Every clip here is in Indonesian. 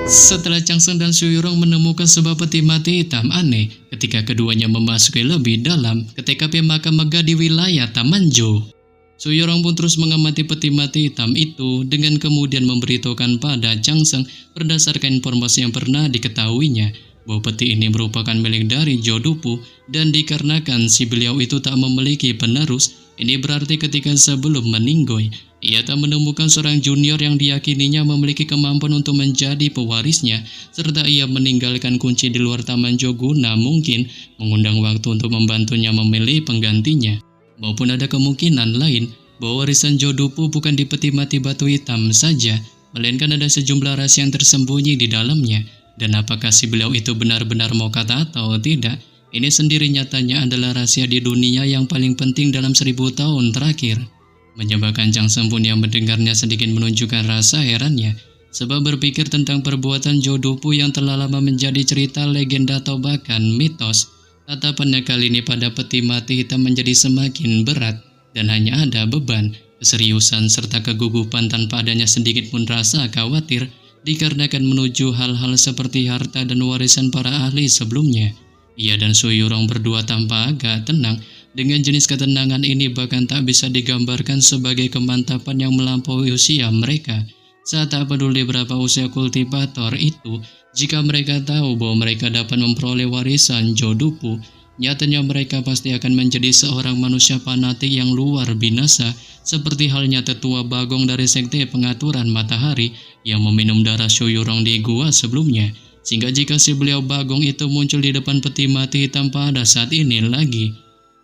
Setelah Changseng dan Suyurong menemukan sebuah peti mati hitam aneh ketika keduanya memasuki lebih dalam ke TKP makam megah di wilayah Tamanjo. Suyurong pun terus mengamati peti mati hitam itu dengan kemudian memberitahukan pada Changseng berdasarkan informasi yang pernah diketahuinya bahwa peti ini merupakan milik dari Jodupu dan dikarenakan si beliau itu tak memiliki penerus, ini berarti ketika sebelum meninggoy, ia tak menemukan seorang junior yang diyakininya memiliki kemampuan untuk menjadi pewarisnya, serta ia meninggalkan kunci di luar Tamanjo guna mungkin mengundang waktu untuk membantunya memilih penggantinya. Maupun ada kemungkinan lain bahwa warisan Jodupu bukan di peti mati batu hitam saja, melainkan ada sejumlah rahasia yang tersembunyi di dalamnya. Dan apakah si beliau itu benar-benar mau kata atau tidak, ini sendiri nyatanya adalah rahasia di dunia yang paling penting dalam 1000 tahun terakhir. Menyebabkan Changseng pun yang mendengarnya sedikit menunjukkan rasa herannya, sebab berpikir tentang perbuatan Jodupu yang telah lama menjadi cerita legenda atau bahkan mitos. Tatapannya kali ini pada peti mati hitam menjadi semakin berat dan hanya ada beban, keseriusan serta kegugupan tanpa adanya sedikit pun rasa khawatir dikarenakan menuju hal-hal seperti harta dan warisan para ahli sebelumnya. Ia dan Suyurong berdua tampak agak tenang. Dengan jenis ketenangan ini bahkan tak bisa digambarkan sebagai kemantapan yang melampaui usia mereka. Saat tak peduli berapa usia kultivator itu, jika mereka tahu bahwa mereka dapat memperoleh warisan Jodupu, nyatanya mereka pasti akan menjadi seorang manusia fanatik yang luar binasa, seperti halnya tetua Bagong dari Sekte Pengaturan Matahari yang meminum darah Suyurong di gua sebelumnya. Sehingga jika si beliau Bagong itu muncul di depan peti mati hitam pada saat ini lagi,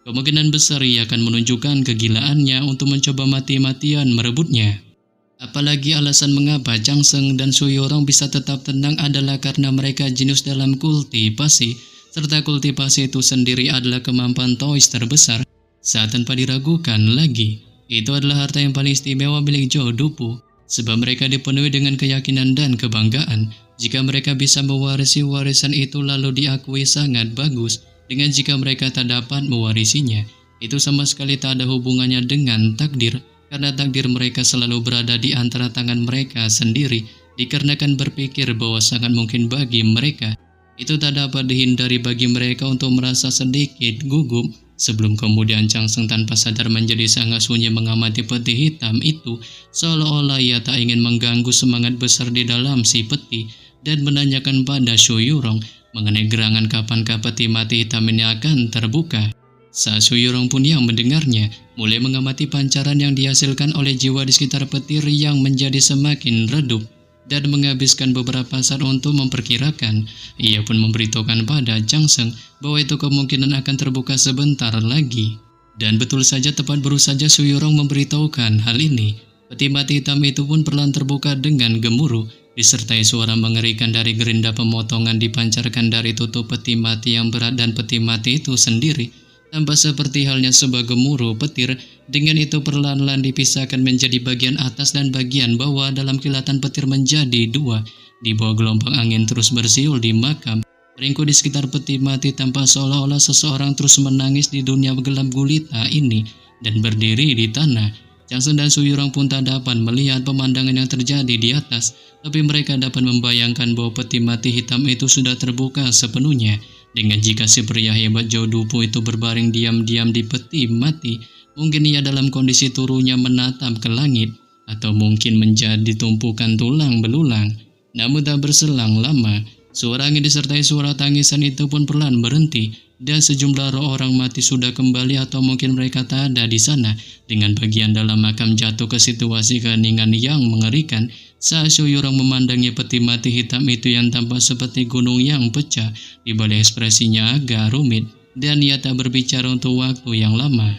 kemungkinan besar ia akan menunjukkan kegilaannya untuk mencoba mati-matian merebutnya. Apalagi alasan mengapa Changseng dan Suyurong bisa tetap tenang adalah karena mereka jenius dalam kultivasi, serta kultivasi itu sendiri adalah kemampuan Toys terbesar. Saat tanpa diragukan lagi, itu adalah harta yang paling istimewa milik Jodupu, sebab mereka dipenuhi dengan keyakinan dan kebanggaan. Jika mereka bisa mewarisi warisan itu lalu diakui sangat bagus, dengan jika mereka tak dapat mewarisinya, itu sama sekali tak ada hubungannya dengan takdir, karena takdir mereka selalu berada di antara tangan mereka sendiri, dikarenakan berpikir bahwa sangat mungkin bagi mereka itu tak dapat dihindari bagi mereka untuk merasa sedikit gugup. Sebelum kemudian Changseng tanpa sadar menjadi sangat sunyi mengamati peti hitam itu, seolah-olah ia tak ingin mengganggu semangat besar di dalam si peti, dan menanyakan pada Suyurong mengenai gerangan kapankah peti mati hitam ini akan terbuka. Saat Suyurong pun yang mendengarnya, mulai mengamati pancaran yang dihasilkan oleh jiwa di sekitar petir yang menjadi semakin redup, dan menghabiskan beberapa saat untuk memperkirakan. Ia pun memberitahukan pada Changseng bahwa itu kemungkinan akan terbuka sebentar lagi. Dan betul saja tepat baru saja Suyurong memberitahukan hal ini, peti mati hitam itu pun perlahan terbuka dengan gemuruh, disertai suara mengerikan dari gerinda pemotongan dipancarkan dari tutup peti mati yang berat dan peti mati itu sendiri. Tampak seperti halnya sebuah gemuruh petir, dengan itu perlahan-lahan dipisahkan menjadi bagian atas dan bagian bawah dalam kilatan petir menjadi dua. Di bawah gelombang angin terus bersiul di makam. Ringkuk di sekitar peti mati tampak seolah-olah seseorang terus menangis di dunia gelap gulita ini dan berdiri di tanah. Changseng dan Suyurong pun tak dapat melihat pemandangan yang terjadi di atas, tapi mereka dapat membayangkan bahwa peti mati hitam itu sudah terbuka sepenuhnya. Dengan jika si pria hebat Jodupu itu berbaring diam-diam di peti mati, mungkin ia dalam kondisi turunnya menatap ke langit, atau mungkin menjadi tumpukan tulang belulang. Namun tak berselang lama, suara angin disertai suara tangisan itu pun perlahan berhenti, dan sejumlah roh orang mati sudah kembali atau mungkin mereka tak ada di sana. Dengan bagian dalam makam jatuh ke situasi keheningan yang mengerikan, saat Suyurong memandangi peti mati hitam itu yang tampak seperti gunung yang pecah, di balik ekspresinya agak rumit, dan ia tak berbicara untuk waktu yang lama.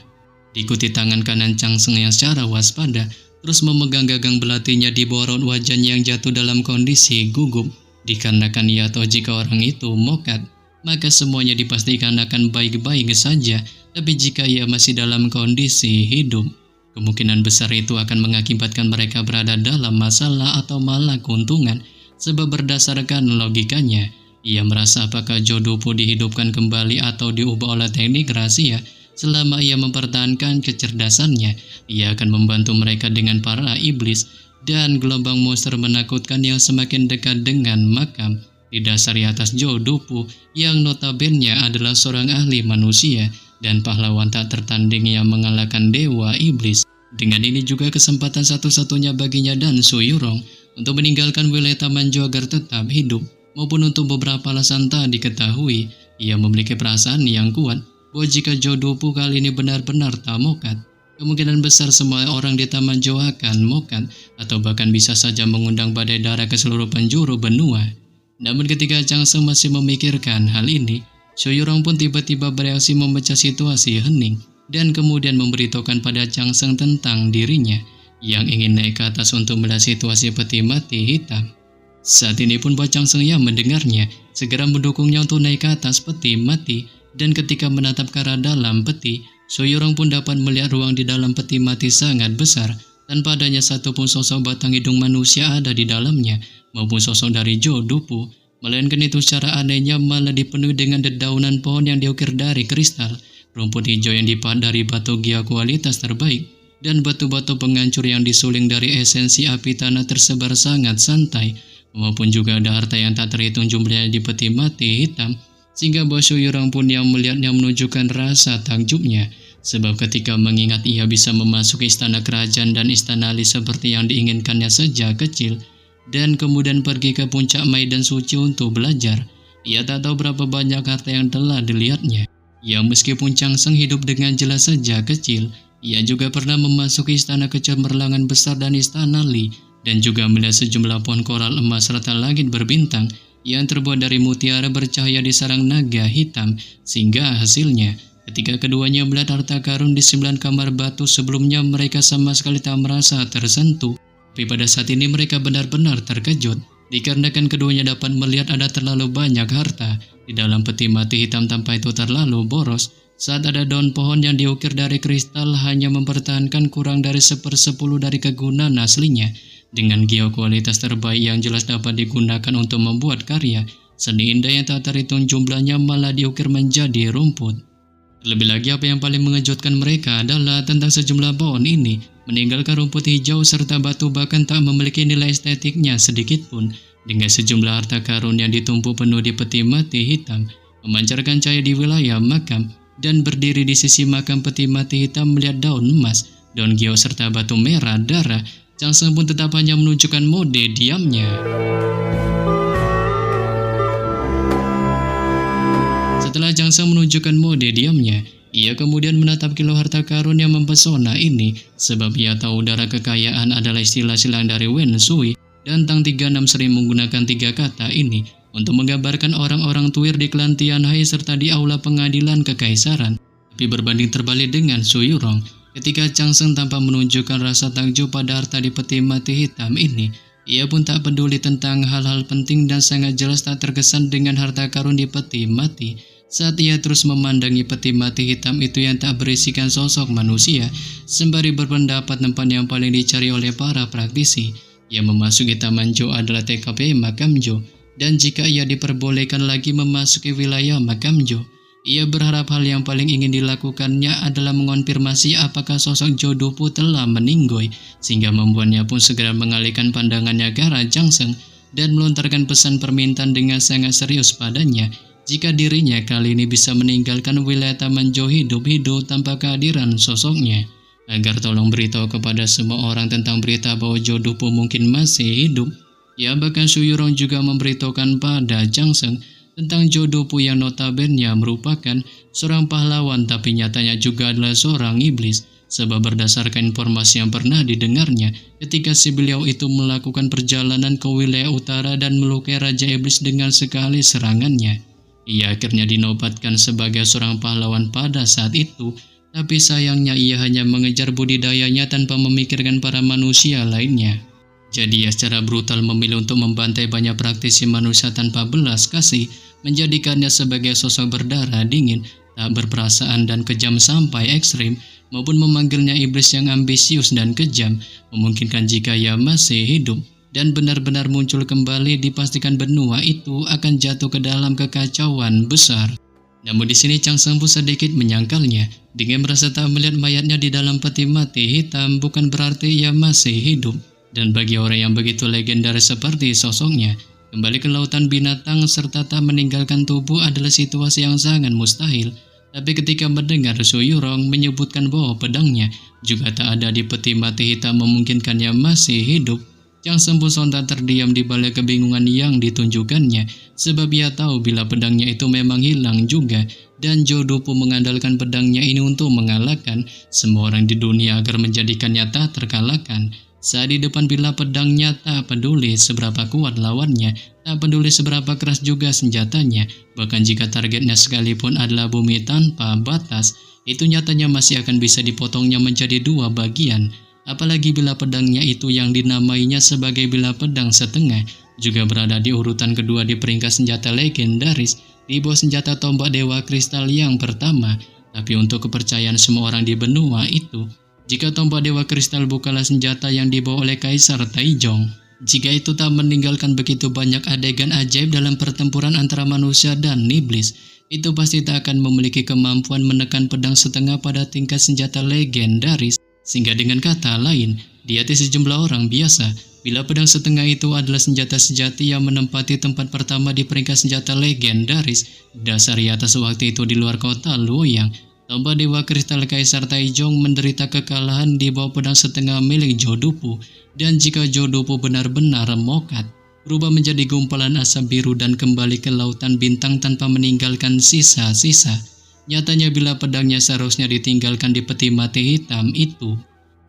Diikuti tangan kanan Changseng yang secara waspada, terus memegang gagang belatinya di bawah raut wajahnya yang jatuh dalam kondisi gugup, dikarenakan ia tahu jika orang itu mokat, maka semuanya dipastikan akan baik-baik saja, tapi jika ia masih dalam kondisi hidup, kemungkinan besar itu akan mengakibatkan mereka berada dalam masalah atau malah keuntungan, sebab berdasarkan logikanya, ia merasa apakah Jodupu dihidupkan kembali atau diubah oleh teknik rahasia. Selama ia mempertahankan kecerdasannya, ia akan membantu mereka dengan para iblis, dan gelombang monster menakutkan yang semakin dekat dengan makam. Didasari atas Jodopu yang notabene adalah seorang ahli manusia dan pahlawan tak tertanding yang mengalahkan dewa iblis. Dengan ini juga kesempatan satu-satunya baginya dan Suyurong untuk meninggalkan wilayah Taman Jo agar tetap hidup, maupun untuk beberapa alasan tak diketahui. Ia memiliki perasaan yang kuat bahwa jika Jodopu kali ini benar-benar tak mokat, kemungkinan besar semua orang di Taman Jo akan mokat, atau bahkan bisa saja mengundang badai darah ke seluruh penjuru benua. Namun ketika Changsung masih memikirkan hal ini, Suyurong pun tiba-tiba bereaksi memecah situasi hening dan kemudian memberitahukan pada Changsung tentang dirinya yang ingin naik ke atas untuk melihat situasi peti mati hitam. Saat ini pun Pak Changsung yang mendengarnya segera mendukungnya untuk naik ke atas peti mati, dan ketika menatap ke arah dalam peti, Suyurong pun dapat melihat ruang di dalam peti mati sangat besar tanpa adanya satupun sosok batang hidung manusia ada di dalamnya maupun sosok dari Jodopu. Melainkan itu secara anehnya malah dipenuhi dengan dedaunan pohon yang diukir dari kristal, rumput hijau yang dipahat dari batu gia kualitas terbaik, dan batu-batu penghancur yang disuling dari esensi api tanah tersebar sangat santai, maupun juga ada harta yang tak terhitung jumlahnya di peti mati hitam, sehingga bos Suyurong pun yang melihatnya menunjukkan rasa takjubnya, sebab ketika mengingat ia bisa memasuki istana kerajaan dan istana Li seperti yang diinginkannya sejak kecil, dan kemudian pergi ke puncak Maidan Suci untuk belajar, ia tak tahu berapa banyak harta yang telah dilihatnya. Ya, meskipun Changsung hidup dengan jelas sejak kecil, ia juga pernah memasuki istana kecemerlangan besar dan istana Li, dan juga melihat sejumlah pohon koral emas serta langit berbintang yang terbuat dari mutiara bercahaya di sarang naga hitam, sehingga hasilnya ketika keduanya melihat harta karun di 9 kamar batu sebelumnya, mereka sama sekali tak merasa tersentuh. Tapi pada saat ini mereka benar-benar terkejut dikarenakan keduanya dapat melihat ada terlalu banyak harta di dalam peti mati hitam tanpa itu terlalu boros, saat ada daun pohon yang diukir dari kristal hanya mempertahankan kurang dari 1/10 dari kegunaan aslinya, dengan geokualitas terbaik yang jelas dapat digunakan untuk membuat karya seni indah yang tak terhitung jumlahnya malah diukir menjadi rumput. Lebih lagi apa yang paling mengejutkan mereka adalah tentang sejumlah pohon ini meninggalkan rumput hijau serta batu bahkan tak memiliki nilai estetiknya sedikitpun, dengan sejumlah harta karun yang ditumpuk penuh di peti mati hitam memancarkan cahaya di wilayah makam, dan berdiri di sisi makam peti mati hitam melihat daun emas, daun gio serta batu merah darah. Changsung pun tetap hanya menunjukkan mode diamnya. Setelah Changsung menunjukkan mode diamnya, ia kemudian menatap kilau harta karun yang mempesona ini, sebab ia tahu darah kekayaan adalah istilah silang dari Wen Sui, dan Tang 36 sering menggunakan 3 kata ini untuk menggambarkan orang-orang tuir di klan Tianhai serta di aula pengadilan kekaisaran. Tapi berbanding terbalik dengan Suyurong, ketika Changsung tanpa menunjukkan rasa takjub pada harta di peti mati hitam ini, ia pun tak peduli tentang hal-hal penting dan sangat jelas tak terkesan dengan harta karun di peti mati, saat ia terus memandangi peti mati hitam itu yang tak berisikan sosok manusia, sembari berpendapat tempat yang paling dicari oleh para praktisi yang memasuki Taman Jo adalah TKP Makam Jo, dan jika ia diperbolehkan lagi memasuki wilayah Makam Jo, ia berharap hal yang paling ingin dilakukannya adalah mengonfirmasi apakah sosok Jodopu telah meninggoy, sehingga membuatnya pun segera mengalihkan pandangannya ke arah Changsung dan melontarkan pesan permintaan dengan sangat serius padanya jika dirinya kali ini bisa meninggalkan wilayah Taman Jo hidup-hidup tanpa kehadiran sosoknya, agar tolong beritahu kepada semua orang tentang berita bahwa Jodopu mungkin masih hidup. Ya, bahkan Suyurong juga memberitahukan pada Changsung tentang Jodopu yang notabene merupakan seorang pahlawan tapi nyatanya juga adalah seorang iblis, sebab berdasarkan informasi yang pernah didengarnya ketika si beliau itu melakukan perjalanan ke wilayah utara dan melukai Raja Iblis dengan sekali serangannya. Ia akhirnya dinobatkan sebagai seorang pahlawan pada saat itu, tapi sayangnya ia hanya mengejar budidayanya tanpa memikirkan para manusia lainnya. Jadi ia secara brutal memilih untuk membantai banyak praktisi manusia tanpa belas kasih, menjadikannya sebagai sosok berdarah dingin, tak berperasaan dan kejam sampai ekstrim, maupun memanggilnya iblis yang ambisius dan kejam, memungkinkan jika ia masih hidup dan benar-benar muncul kembali, dipastikan benua itu akan jatuh ke dalam kekacauan besar. Namun di sini Changsung pun sedikit menyangkalnya, dengan merasa tak melihat mayatnya di dalam peti mati hitam bukan berarti ia masih hidup. Dan bagi orang yang begitu legendaris seperti sosoknya, kembali ke lautan binatang serta tak meninggalkan tubuh adalah situasi yang sangat mustahil. Tapi ketika mendengar Su Yurong menyebutkan bahwa pedangnya juga tak ada di peti mati hitam memungkinkannya masih hidup, Chang Seng pun sontak terdiam di balik kebingungan yang ditunjukkannya, sebab ia tahu bila pedangnya itu memang hilang juga, dan Zhou Du pun mengandalkan pedangnya ini untuk mengalahkan semua orang di dunia agar menjadikannya tak terkalahkan. Saat di depan bila pedangnya, tak peduli seberapa kuat lawannya, tak peduli seberapa keras juga senjatanya, bahkan jika targetnya sekalipun adalah bumi tanpa batas, itu nyatanya masih akan bisa dipotongnya menjadi dua bagian. Apalagi bila pedangnya itu yang dinamainya sebagai bila pedang setengah, juga berada di urutan kedua di peringkat senjata legendaris, di bawah senjata tombak Dewa Kristal yang pertama. Tapi untuk kepercayaan semua orang di benua itu, jika tombak Dewa Kristal bukanlah senjata yang dibawa oleh Kaisar Taizong, jika itu tak meninggalkan begitu banyak adegan ajaib dalam pertempuran antara manusia dan iblis, itu pasti tak akan memiliki kemampuan menekan pedang setengah pada tingkat senjata legendaris. Sehingga dengan kata lain, di hati sejumlah orang biasa, bila pedang setengah itu adalah senjata sejati yang menempati tempat pertama di peringkat senjata legendaris, dasar atas waktu itu di luar kota Luoyang, tombak Dewa Kristal Kaisar Taizong menderita kekalahan di bawah pedang setengah milik Zhou Dupu. Dan jika Zhou Dupu benar-benar mokat, berubah menjadi gumpalan asap biru dan kembali ke lautan bintang tanpa meninggalkan sisa-sisa, nyatanya bila pedangnya seharusnya ditinggalkan di peti mati hitam itu.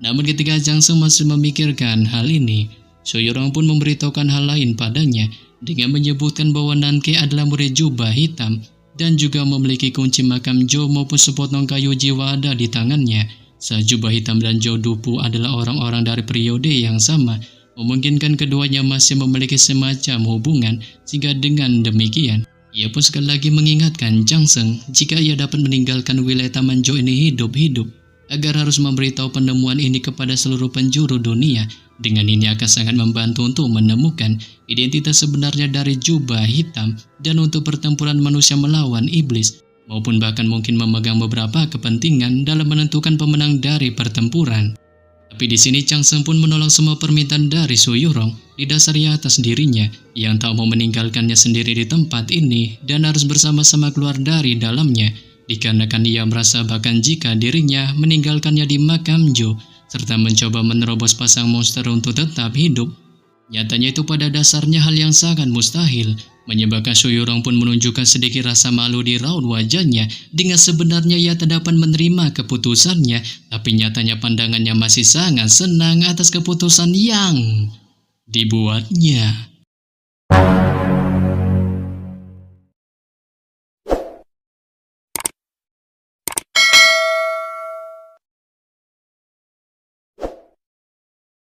Namun ketika Chang Seng masih memikirkan hal ini, Su Yurong pun memberitahukan hal lain padanya dengan menyebutkan bahwa Nanke adalah murid jubah hitam dan juga memiliki kunci makam Zhou maupun sepotong kayu jiwa ada di tangannya. Saat jubah hitam dan Zhou Dupu adalah orang-orang dari periode yang sama, memungkinkan keduanya masih memiliki semacam hubungan, sehingga dengan demikian ia pun sekali lagi mengingatkan Chang Seng jika ia dapat meninggalkan wilayah Taman Zhou ini hidup-hidup, agar harus memberitahu penemuan ini kepada seluruh penjuru dunia. Dengan ini akan sangat membantu untuk menemukan identitas sebenarnya dari jubah hitam dan untuk pertempuran manusia melawan iblis, maupun bahkan mungkin memegang beberapa kepentingan dalam menentukan pemenang dari pertempuran. Tapi di sini Chang Seng pun menolak semua permintaan dari Su Yurong, didasari atas dirinya yang tak mau meninggalkannya sendiri di tempat ini dan harus bersama-sama keluar dari dalamnya, dikarenakan ia merasa bahkan jika dirinya meninggalkannya di makam Zhou serta mencoba menerobos pasang monster untuk tetap hidup, nyatanya itu pada dasarnya hal yang sangat mustahil. Menyebabkan Su Yurong pun menunjukkan sedikit rasa malu di raut wajahnya dengan sebenarnya ia tak dapat menerima keputusannya, tapi nyatanya pandangannya masih sangat senang atas keputusan yang dibuatnya.